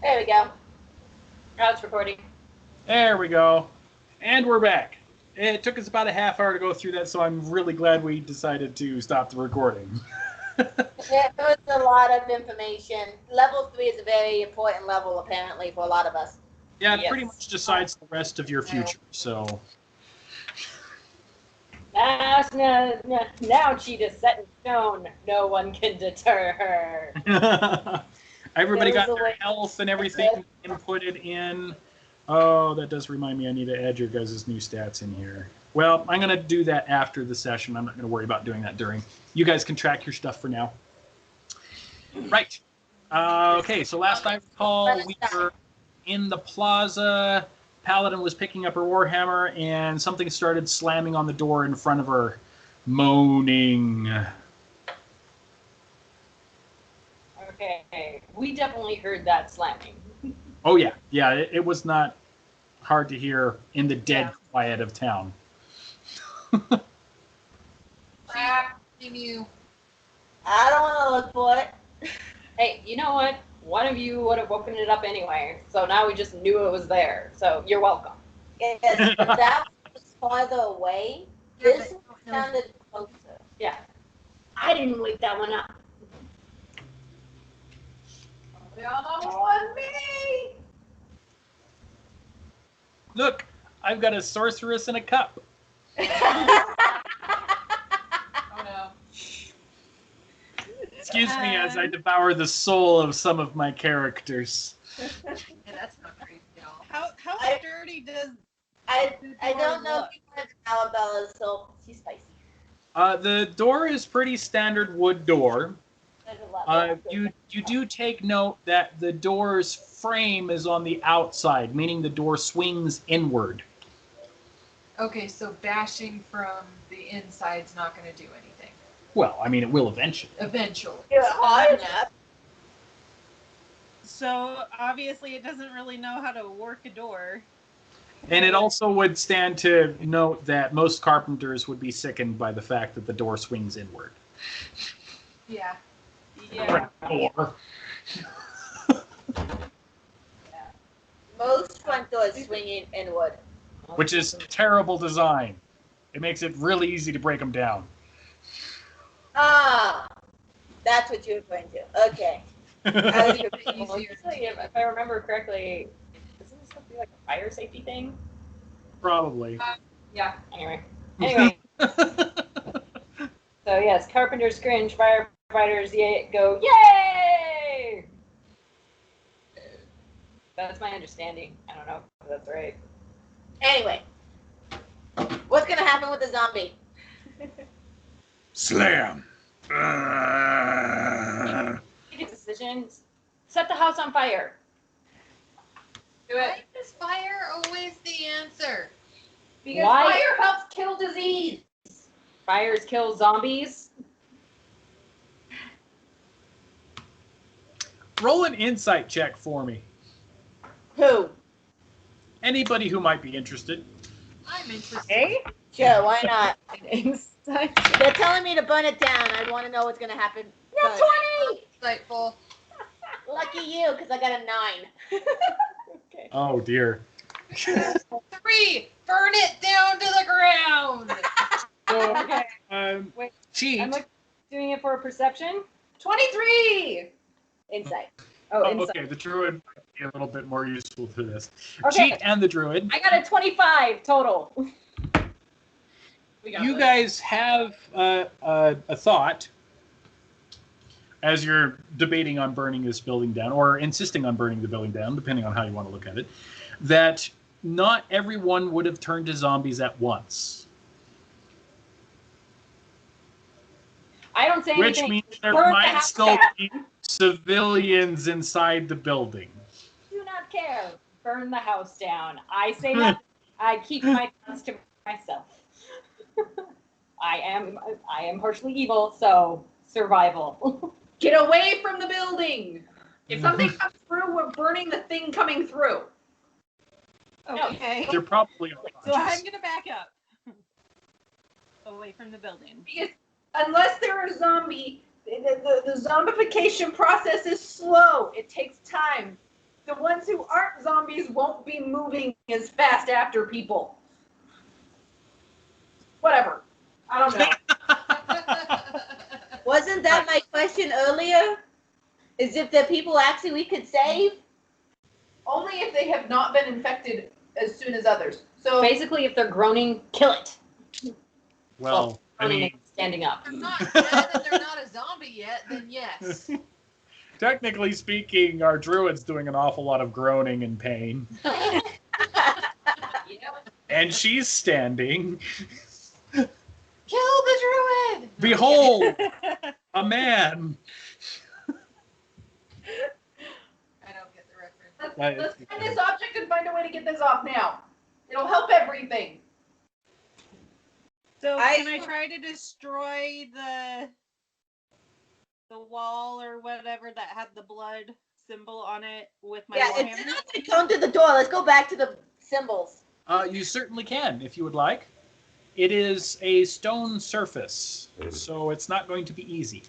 There we go. Now it's recording. There we go. And we're back. It took us about a half hour to go through that, so I'm really glad we decided to stop the recording. It was a lot of information. Level 3 is a very important level, apparently, for a lot of us. Yeah, it pretty much decides the rest of your future, so... Now Cheetah's set in stone. No one can deter her. Everybody got their health and everything inputted in. Oh, that does remind me I need to add your guys' new stats in here. Well, I'm going to do that after the session. I'm not going to worry about doing that during. You guys can track your stuff for now. Right. Okay, so last I recall, we were in the plaza. Paladin was picking up her warhammer, and something started slamming on the door in front of her, moaning. Okay, we definitely heard that slamming. Oh, yeah. Yeah, it was not hard to hear in the dead quiet of town. You. I don't want to look for it. Hey, you know what? One of you would have woken it up anyway, so now we just knew it was there. So you're welcome. Yes, that was farther away. This sounded closer. Yeah. I didn't wake that one up. Y'all want me? Look, I've got a sorceress in a cup. Oh no. Excuse me as I devour the soul of some of my characters. Yeah, that's not great at all. How dirty does... I don't know if you want Aromabella, so she's spicy. The door is pretty standard wood door. There's a lot You do take note that the door's frame is on the outside, meaning the door swings inward. Okay, so bashing from the inside's not going to do anything. Well, I mean, it will eventually. Eventually. You're hard enough. So, obviously, it doesn't really know how to work a door. And it also would stand to note that most carpenters would be sickened by the fact that the door swings inward. Yeah. Yeah. Door. Most front doors swing inward. Which is terrible design. It makes it really easy to break them down. Ah, that's what you're referring to. Okay. If I remember correctly, isn't this supposed to be like a fire safety thing? Probably. Yeah. Anyway. So yes, carpenters cringe, firefighters go yay! That's my understanding. I don't know if that's right. Anyway, what's gonna happen with the zombie? Slam. Make decisions. Set the house on fire. Do it. Why is fire always the answer? Because Why? fire helps kill disease. Fires kill zombies. Roll an insight check for me. Who? Anybody who might be interested. I'm interested. Hey? Sure, why not? Insight. They're telling me to burn it down. I want to know what's gonna happen. Not But 20! Insightful. lucky you, because I got a 9. Okay. Oh, dear. 3. Burn it down to the ground. Okay. Wait, Cheat. I'm doing it for perception. 23! Insight. Oh, insight. Okay, the druid might be a little bit more useful to this. Okay. Cheat and the druid. I got a 25 total. You guys have a thought as you're debating on burning this building down, or insisting on burning the building down, depending on how you want to look at it, that not everyone would have turned to zombies at once. I don't say Which anything. means there Burn the might house still down. be civilians inside the building. Do not care. Burn the house down. I say nothing. I keep my thoughts to myself. I am harshly evil, so survival. Get away from the building. If something comes through, we're burning the thing coming through. Okay. They're probably So I'm unconscious. going to back up. Away from the building. Because unless they're a zombie, the zombification process is slow. It takes time. the ones who aren't zombies won't be moving as fast after people. Whatever. I don't know. Wasn't that my question earlier? Is if the people actually we could save? Only if they have not been infected as soon as others. So Basically, if they're groaning, kill it. Well, I Groaning mean, and standing up. If they're not dead and they're not a zombie yet, then yes. technically speaking, our druid's doing an awful lot of groaning and pain. And she's standing. Kill the druid! Behold, a man. I don't get the reference. let's find this object and find a way to get this off now. It'll help everything. So can I try to destroy the wall or whatever that had the blood symbol on it with my Yeah, warhammer? it's not come to the door. Let's go back to the symbols. You certainly can, if you would like. It is a stone surface, so it's not going to be easy.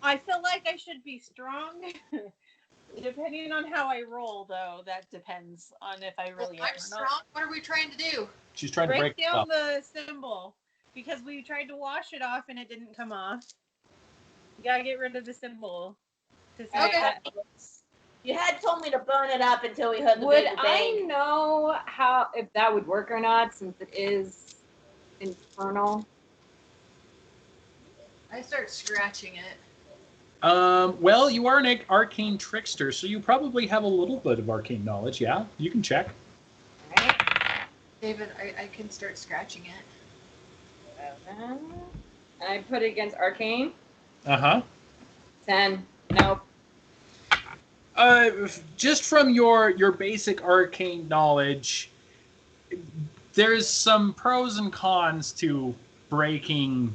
I feel like I should be strong. Depending on how I roll, though, that depends on if I really am I'm or strong. not. What are we trying to do? She's trying to break it down up. the symbol because we tried to wash it off and it didn't come off. You gotta get rid of the symbol. To see if that helps. You had told me to burn it up until we heard the Would big I bang. know how if that would work or not, since it is infernal? I start scratching it. Well, you are an arcane trickster, so you probably have a little bit of arcane knowledge. Yeah, you can check. Right? David, I can start scratching it. And I put it against arcane. Uh-huh. 10. Nope. Just from your basic arcane knowledge, there's some pros and cons to breaking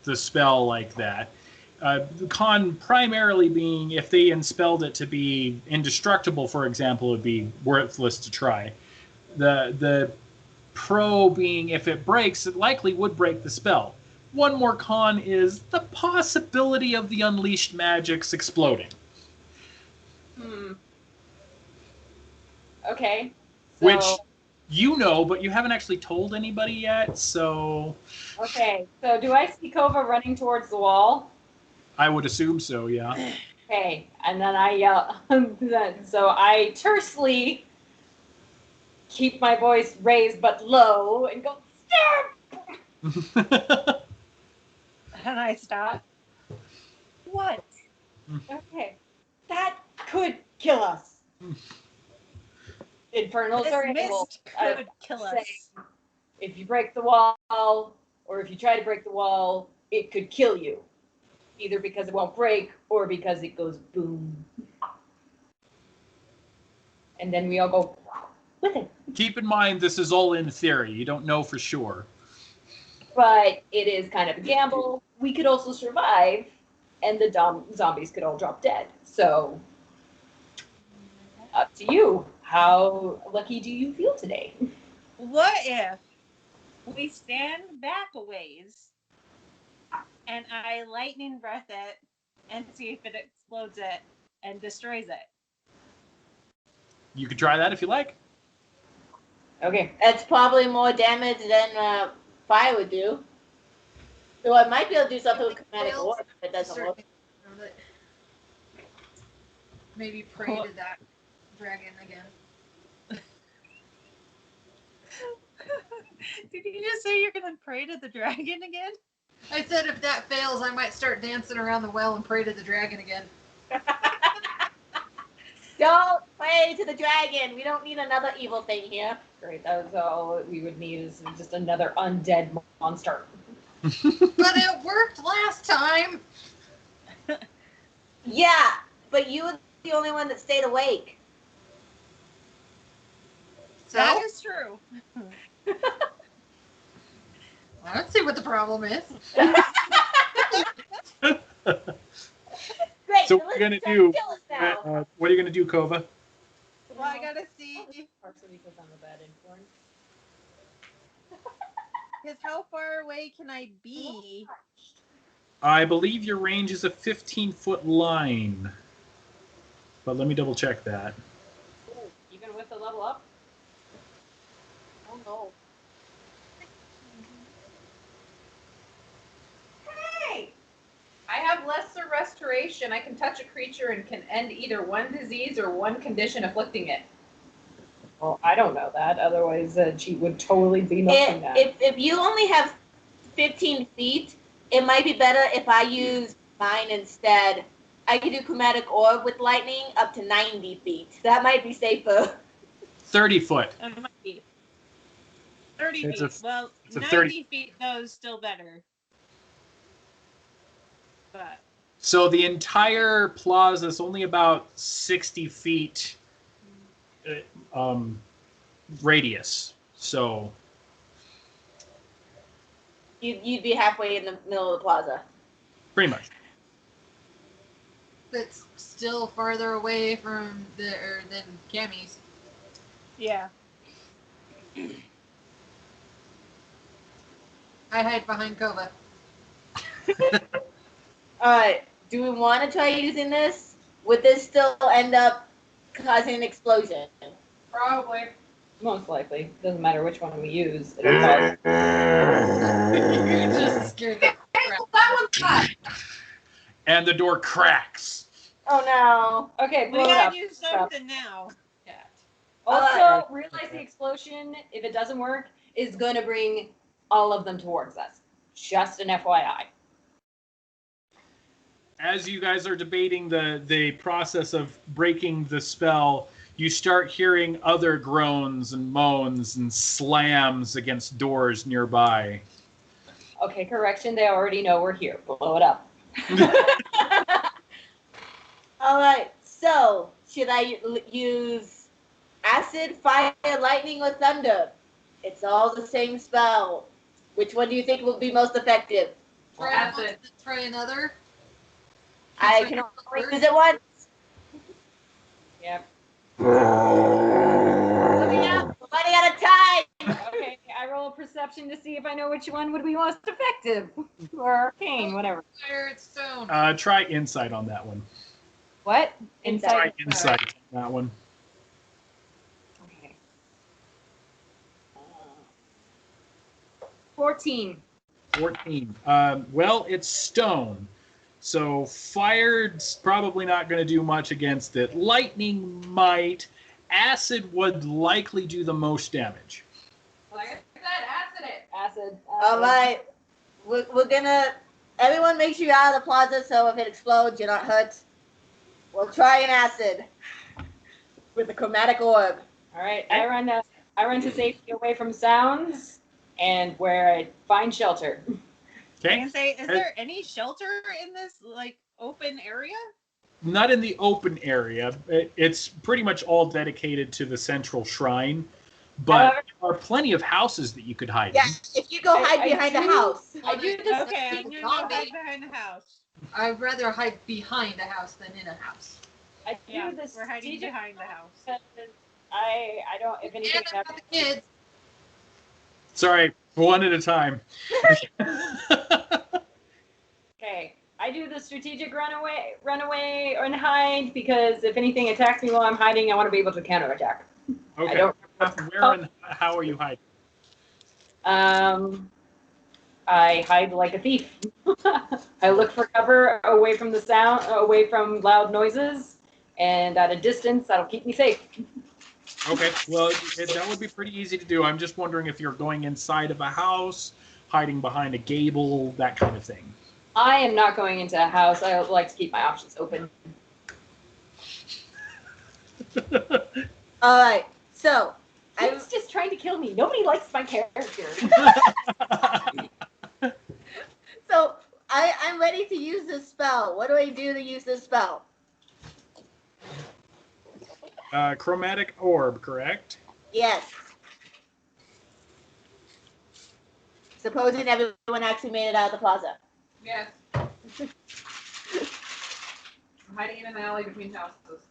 the spell like that. The con primarily being if they enspelled it to be indestructible, for example, it would be worthless to try. The pro being if it breaks, it likely would break the spell. One more con is the possibility of the unleashed magics exploding. Okay. So, Which you know, but you haven't actually told anybody yet, so... Okay, so do I see Kova running towards the wall? I would assume so, yeah. Okay, and then I yell. So I tersely keep my voice raised but low and go, stop! And I stop. What? Okay, that could kill us. Infernals This are able. mist could kill say, us. If you break the wall, or if you try to break the wall, it could kill you. Either because it won't break, or because it goes boom. And then we all go with it. Keep in mind, this is all in theory. You don't know for sure. But it is kind of a gamble. We could also survive, and the zombies could all drop dead. So, up to you. How lucky do you feel today? What if we stand back a ways and I lightning breath it and see if it explodes it and destroys it? You could try that if you like. Okay, that's probably more damage than fire would do. So I might be able to do something with chromatic orb if it doesn't work. Maybe pray to that dragon again. Did you just say you're gonna pray to the dragon again? I said if that fails, I might start dancing around the well and pray to the dragon again. Don't pray to the dragon. We don't need another evil thing here. Great, that was all we would need is just another undead monster. But it worked last time. Yeah, but you were the only one that stayed awake. So That is true. I don't see what the problem is. Great. So what are you gonna do? Kill us now. What are you gonna do, Kova? Well, I gotta see. Partially because I'm a bad influence. Because how far away can I be? I believe your range is a 15-foot line. but let me double check that. Ooh, even with the level up? Oh no. Hey! I have lesser restoration. I can touch a creature and can end either one disease or one condition afflicting it. Well, I don't know that. Otherwise, she would totally be knowing that. If you only have 15 feet, it might be better if I use mine instead. I could do chromatic orb with lightning up to 90 feet. That might be safer. 30 foot. That might be 30 It's feet. a- Well, it's a 90 30 feet though is still better. But So the entire plaza is only about 60 feet radius. So You'd be halfway in the middle of the plaza. pretty much. That's still farther away from than Cammy's. yeah. I hide behind Kova. Alright, do we want to try using this? Would this still end up causing an explosion? Probably. Most likely. Doesn't matter which one we use. It'll cause. You just scared the crap. That one's hot. And the door cracks. Oh Okay, We blow it gotta up. do something now. Also, realize the explosion, if it doesn't work, is going to bring all of them towards us. Just an FYI. As you guys are debating the process of breaking the spell, you start hearing other groans and moans and slams against doors nearby. Okay, correction. They already know we're here. Blow it up. Alright, so should I use acid, fire, lightning, or thunder? It's all the same spell. Which one do you think will be most effective? Try, Acid. try another. I can only use it once. Yep. Hurry up, we're running out of time. Okay, I roll a perception to see if I know which one would be most effective. Or arcane, whatever. Fire, it's stone. Try insight on that one. What? Try Inside. insight on that one. Okay. 14. 14. Well, it's stone. So fire's probably not going to do much against it. Lightning might. Acid would likely do the most damage. Like I said, acid it. Acid. Alright, we're gonna, everyone make sure you're out of the plaza so if it explodes, you're not hurt. We'll try an acid with the chromatic orb. All right, I run to safety away from sounds and where I find shelter. I Okay? can say, is there any shelter in this like open area? Not in the open area. It's pretty much all dedicated to the central shrine. But there are plenty of houses that you could hide Yeah, in. if you go hide I behind the do- house. I do this. Okay, I'm gonna go hide behind the house. I'd rather hide behind a house than in a house. I do Yeah, this. we're hiding behind the house. I don't. If anything And about happens, the kids. Sorry, one at a time. okay. I do the strategic run away, and hide because if anything attacks me while I'm hiding, I want to be able to counterattack. Okay. I don't. Where and how are you hiding? I hide like a thief. I look for cover away from the sound, away from loud noises, and at a distance that'll keep me safe. Okay, well, that would be pretty easy to do. I'm just wondering if you're going inside of a house, hiding behind a gable, that kind of thing. I am not going into a house. I like to keep my options open. Alright, so He's just trying to kill me. Nobody likes my character. So I'm ready to use this spell. What do I do to use this spell? Chromatic orb, correct? Yes. Supposing everyone actually made it out of the plaza. Yes. I'm hiding in an alley between houses.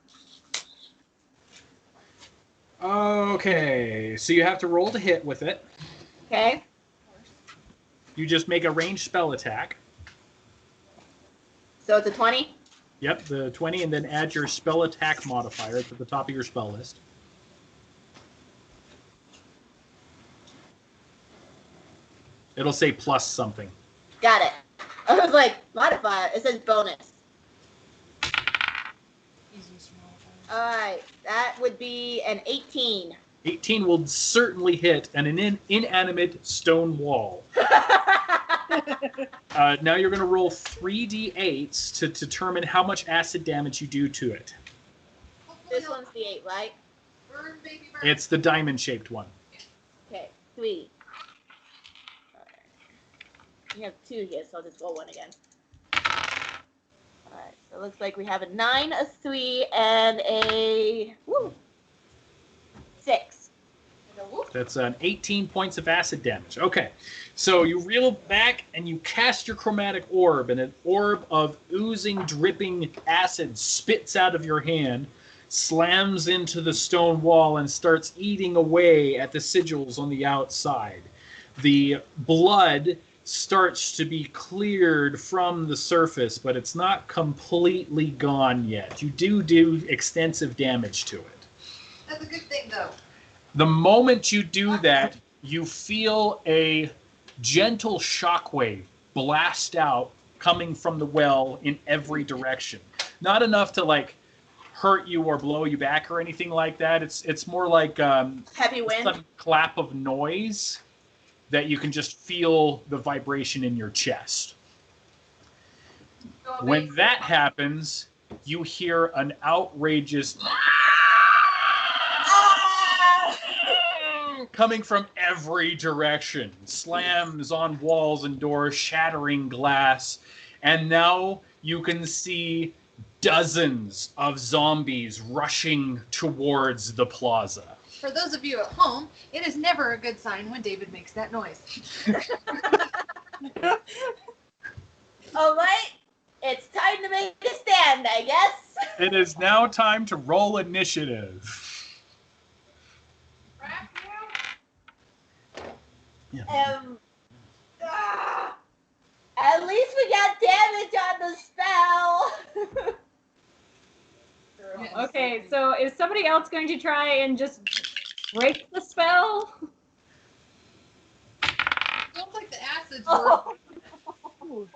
Okay, so you have to roll to hit with it. Okay. You just make a ranged spell attack. So it's a 20. Yep, the 20, and then add your spell attack modifier to the top of your spell list. It'll say plus something. Got it. I was like, modifier. It says bonus. Alright, that would be an 18. 18 will certainly hit an inanimate stone wall. Now you're going to roll 3d8s to determine how much acid damage you do to it. This one's the 8, right? Burn, baby, burn. It's the diamond-shaped one. Okay, 3. We have 2 here, so I'll just roll 1 again. Alright, so it looks like we have a 9, a 3, and a 6. That's an 18 points of acid damage. Okay, so you reel back and you cast your chromatic orb, and an orb of oozing, dripping acid spits out of your hand, slams into the stone wall, and starts eating away at the sigils on the outside. The blood starts to be cleared from the surface, but it's not completely gone yet. You do extensive damage to it. That's a good thing, though. The moment you do that, you feel a gentle shockwave blast out coming from the well in every direction. Not enough to like hurt you or blow you back or anything like that. It's more like Heavy wind. some clap of noise that you can just feel the vibration in your chest. When that happens, you hear an outrageous coming from every direction. Slams on walls and doors, shattering glass. And now you can see dozens of zombies rushing towards the plaza. For those of you at home, it is never a good sign when David makes that noise. Alright, it's time to make a stand, I guess. It is now time to roll initiative. Yeah. At least we got damage on the spell. Okay, so is somebody else going to try and just break the spell? Don't like the acids work. Oh.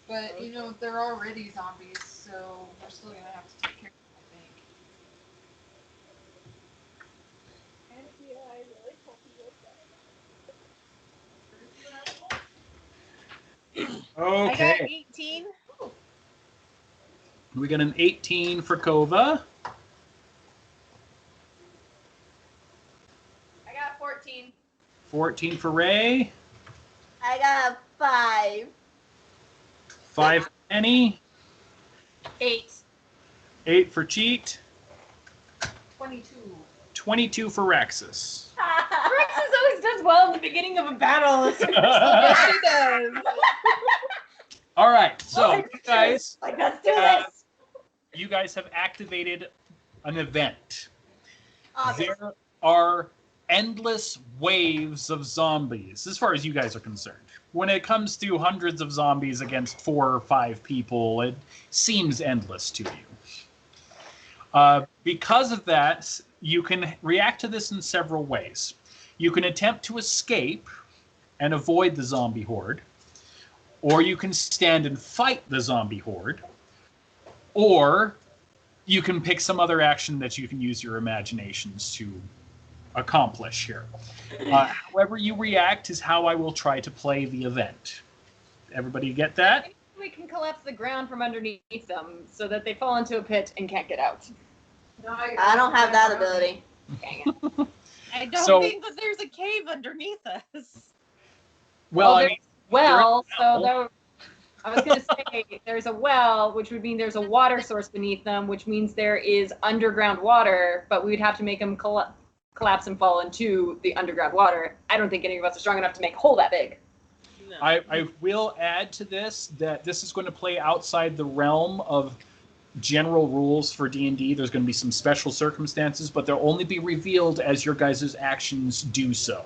But, you know, they're already zombies, so we're still going to have to take care of them, I got Okay. 18. We got an 18 for Kova. I got 14. 14 for Ray. I got a 5. 5 for Penny. 8. 8 for Cheat. 22. 22 for Raksis. Raksis always does well in the beginning of a battle. Yes, she does. All right, so you guys, Like, let's do this. you guys have activated an event. Obvious. There are endless waves of zombies, as far as you guys are concerned. When it comes to hundreds of zombies against 4 or 5 people, it seems endless to you. Because of that, you can react to this in several ways. You can attempt to escape and avoid the zombie horde, or you can stand and fight the zombie horde, or you can pick some other action that you can use your imaginations to accomplish here. However you react is how I will try to play the event. Everybody get that? We can collapse the ground from underneath them so that they fall into a pit and can't get out. No, I don't have that ability. Dang it. I don't So- think that there's a cave underneath us. Well, I there's mean, well, They're in the so there, I was going to say there's a well, which would mean there's a water source beneath them, which means there is underground water, but we would have to make them collapse and fall into the underground water. I don't think any of us are strong enough to make a hole that big. No. I will add to this that this is going to play outside the realm of general rules for D&D. There's going to be some special circumstances, but they'll only be revealed as your guys' actions do so.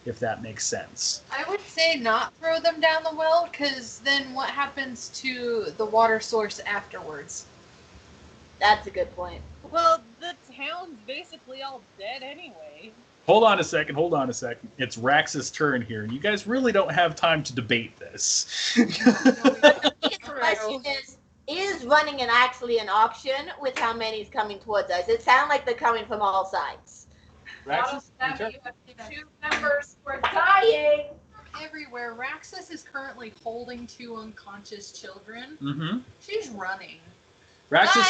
if that makes sense. I would say not throw them down the well, because then what happens to the water source afterwards? That's a good point. Well, the town's basically all dead anyway. Hold on a second. It's Rax's turn here. You guys really don't have time to debate this. The biggest question is running actually an auction with how many is coming towards us? It sounds like they're coming from all sides. Raxus, your That turn. you have 2 members who are dying. Everywhere. Raxus is currently holding 2 unconscious children. Mm-hmm. She's running. Raxus